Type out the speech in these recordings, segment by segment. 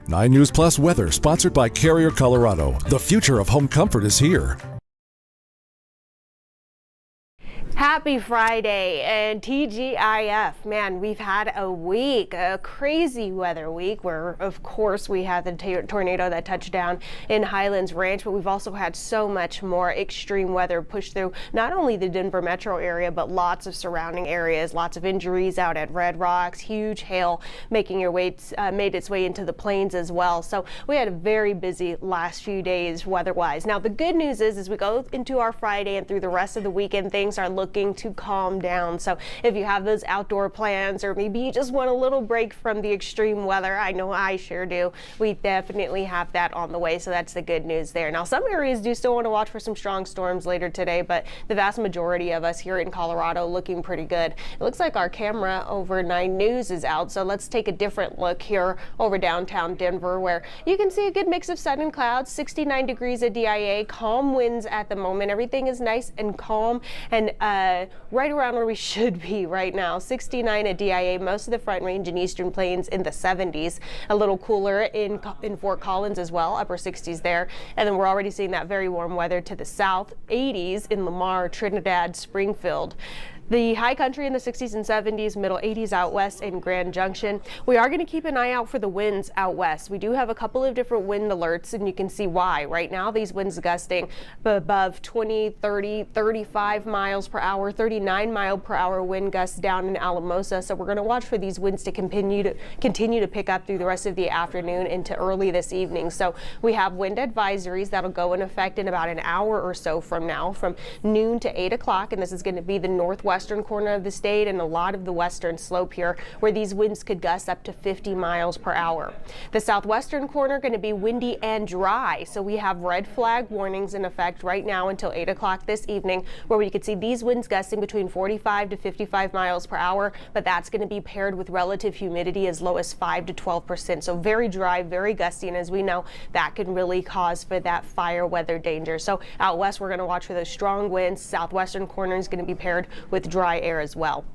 9 News Plus weather, sponsored by Carrier Colorado. The future of home comfort is here. Happy Friday and TGIF. Man, we've had a week, a crazy weather week where, of course, we had the tornado that touched down in Highlands Ranch, but we've also had so much more extreme weather push through not only the Denver metro area, but lots of surrounding areas, lots of injuries out at Red Rocks, huge hail making made its way into the plains as well. So we had a very busy last few days weather-wise. Now, the good news is, as we go into our Friday and through the rest of the weekend, things are looking to calm down. So if you have those outdoor plans, or maybe you just want a little break from the extreme weather, I know I sure do, we definitely have that on the way. So that's the good news there. Now, some areas do still want to watch for some strong storms later today, but the vast majority of us here in Colorado looking pretty good. It looks like our camera over 9 News is out, so let's take a different look here over downtown Denver, where you can see a good mix of sun and clouds, 69 degrees at DIA, calm winds at the moment. Everything is nice and calm and right around where we should be right now. 69 at DIA, most of the Front Range and Eastern Plains in the 70s. A little cooler in Fort Collins as well, upper 60s there. And then we're already seeing that very warm weather to the south, 80s in Lamar, Trinidad, Springfield. The high country in the 60s and 70s, middle 80s out west in Grand Junction. We are going to keep an eye out for the winds out west. We do have a couple of different wind alerts, and you can see why. Right now, these winds gusting above 20, 30, 35 miles per hour, 39 mile per hour wind gusts down in Alamosa. So we're going to watch for these winds to continue to pick up through the rest of the afternoon into early this evening. So we have wind advisories that'll go in effect in about an hour or so from now, from noon to 8 o'clock, and this is going to be the northwestern corner of the state and a lot of the western slope here, where these winds could gust up to 50 miles per hour. The southwestern corner going to be windy and dry, so we have red flag warnings in effect right now until 8 o'clock this evening, where we could see these winds gusting between 45 to 55 miles per hour, but that's going to be paired with relative humidity as low as 5 to 12%. So very dry, very gusty, and as we know, that can really cause for that fire weather danger. So out west, we're going to watch for those strong winds. Southwestern corner is going to be paired with dry air as well.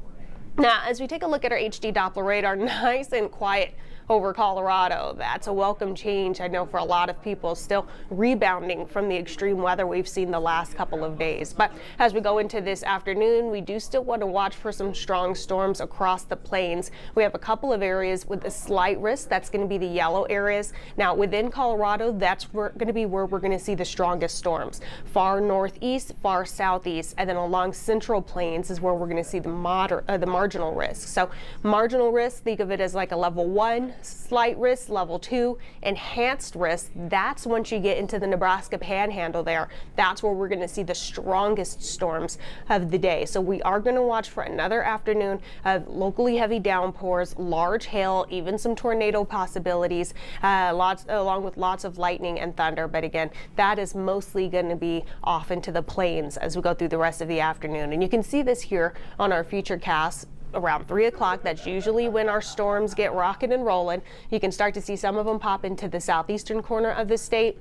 Now, as we take a look at our HD Doppler radar, nice and quiet over Colorado. That's a welcome change, I know, for a lot of people, still rebounding from the extreme weather we've seen the last couple of days. But as we go into this afternoon, we do still want to watch for some strong storms across the plains. We have a couple of areas with a slight risk. That's going to be the yellow areas. Now, within Colorado, that's going to be where we're going to see the strongest storms. Far northeast, far southeast, and then along central plains is where we're going to see the marginal risk. So marginal risk, think of it as like a level 1, slight risk, level 2, enhanced risk. That's once you get into the Nebraska Panhandle there. That's where we're going to see the strongest storms of the day. So we are going to watch for another afternoon of locally heavy downpours, large hail, even some tornado possibilities, along with lots of lightning and thunder. But again, that is mostly going to be off into the plains as we go through the rest of the afternoon. And you can see this here on our future cast. Around 3 o'clock, that's usually when our storms get rocking and rolling. You can start to see some of them pop into the southeastern corner of the state.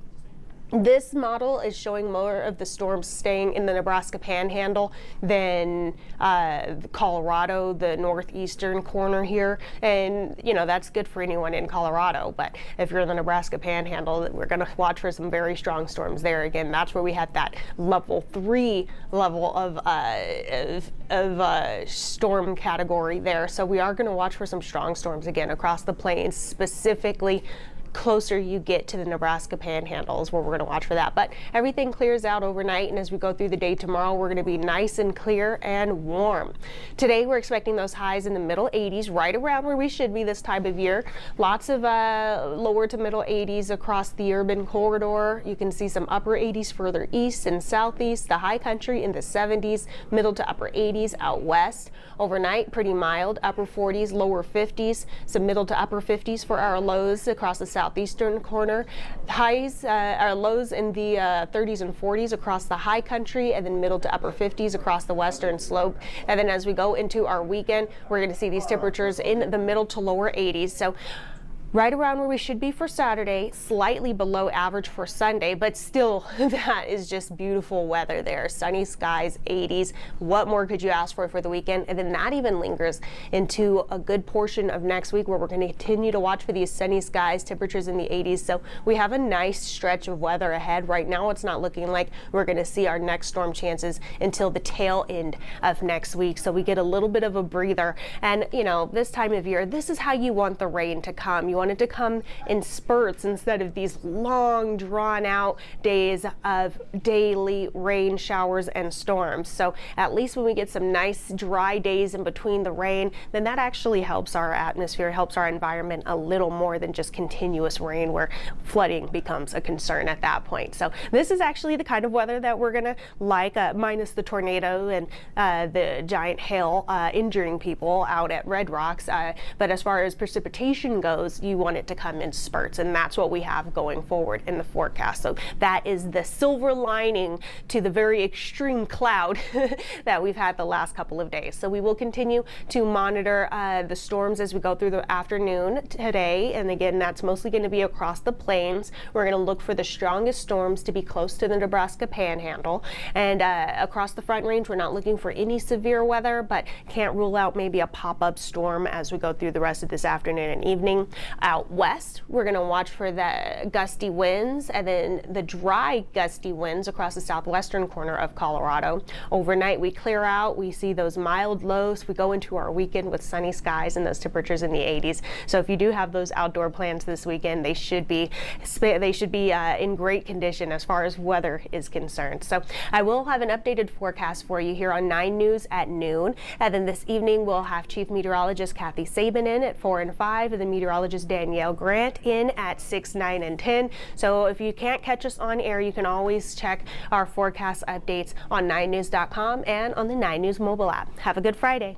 This model is showing more of the storms staying in the Nebraska Panhandle than Colorado, the northeastern corner here. And, you know, that's good for anyone in Colorado. But if you're in the Nebraska Panhandle, we're going to watch for some very strong storms there. Again, that's where we had that level 3 level of storm category there. So we are going to watch for some strong storms again across the plains, specifically closer you get to the Nebraska Panhandle is where we're going to watch for that. But everything clears out overnight, and as we go through the day tomorrow, we're going to be nice and clear and warm. Today, we're expecting those highs in the middle 80s, right around where we should be this time of year. Lots of lower to middle 80s across the urban corridor. You can see some upper 80s further east and southeast. The high country in the 70s, middle to upper 80s out west. Overnight, pretty mild, upper 40s, lower 50s, some middle to upper 50s for our lows across the southeastern corner. Highs, our lows in the 30s and 40s across the high country, and then middle to upper 50s across the western slope. And then as we go into our weekend, we're going to see these temperatures in the middle to lower 80s. So right around where we should be for Saturday, slightly below average for Sunday, but still that is just beautiful weather there. Sunny skies, 80s. What more could you ask for the weekend? And then that even lingers into a good portion of next week where we're going to continue to watch for these sunny skies, temperatures in the 80s. So we have a nice stretch of weather ahead. Right now it's not looking like we're going to see our next storm chances until the tail end of next week. So we get a little bit of a breather. And you know, this time of year, this is how you want the rain to come. You want it to come in spurts instead of these long drawn out days of daily rain showers and storms. So at least when we get some nice dry days in between the rain, then that actually helps our atmosphere, helps our environment a little more than just continuous rain where flooding becomes a concern at that point. So this is actually the kind of weather that we're gonna like, minus the tornado and the giant hail injuring people out at Red Rocks. But as far as precipitation goes, you want it to come in spurts, and that's what we have going forward in the forecast. So that is the silver lining to the very extreme cloud that we've had the last couple of days. So we will continue to monitor the storms as we go through the afternoon today, and again, that's mostly going to be across the plains. We're going to look for the strongest storms to be close to the Nebraska Panhandle, and across the Front Range, we're not looking for any severe weather, but can't rule out maybe a pop-up storm as we go through the rest of this afternoon and evening. Out west, we're going to watch for the gusty winds and then the dry gusty winds across the southwestern corner of Colorado. Overnight, we clear out. We see those mild lows. We go into our weekend with sunny skies and those temperatures in the 80s. So if you do have those outdoor plans this weekend, they should be in great condition as far as weather is concerned. So I will have an updated forecast for you here on 9 News at noon. And then this evening, we'll have Chief Meteorologist Kathy Sabin in at 4 and 5, and the meteorologist Danielle Grant in at 6, 9, and 10. So if you can't catch us on air, you can always check our forecast updates on 9news.com and on the 9 News mobile app. Have a good Friday.